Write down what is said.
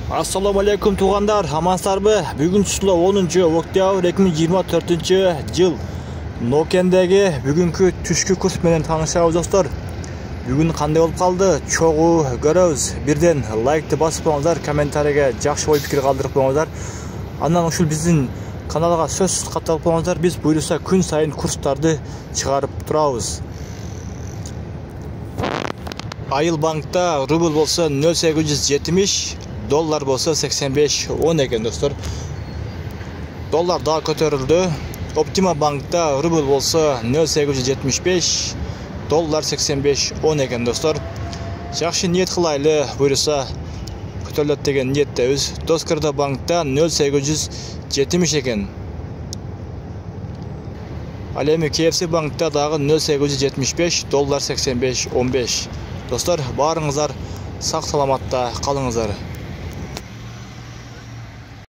Assalamu alaikum туғандар, амансыздарбы? Бүгін число 10 октябрь 2024 жыл. Нокендегі бүгінгі түшкі курс менен танышабыз достор. Бүгін қандай болып қалды? Чоғу көрөбүз. Бирден лайкты басып қойыңыздар, комментарийге жакшы ой пикир калтырып қойыңыздар. Андан ушул биздин каналга сөзсүз катталып қойыңыздар. Биз буйруса күн сайын курстарды чыгарып турабыз. Айыл банкта рубль болса 0,870, доллар болса 85.10 екен достор. Доллар daha көтерілді. Optima банкта рубль болса 0,75, доллар 85.10 екен достор. Жақшы ниет қылайлы, бұйырса көтеріледі деген ниеттебіз. Доскарда банкта 0,70 екен. Ал эми KFC банкта дағы 0,75, доллар 85.15. Достар, барыңыздар, сақ саламатта қалыңыздар.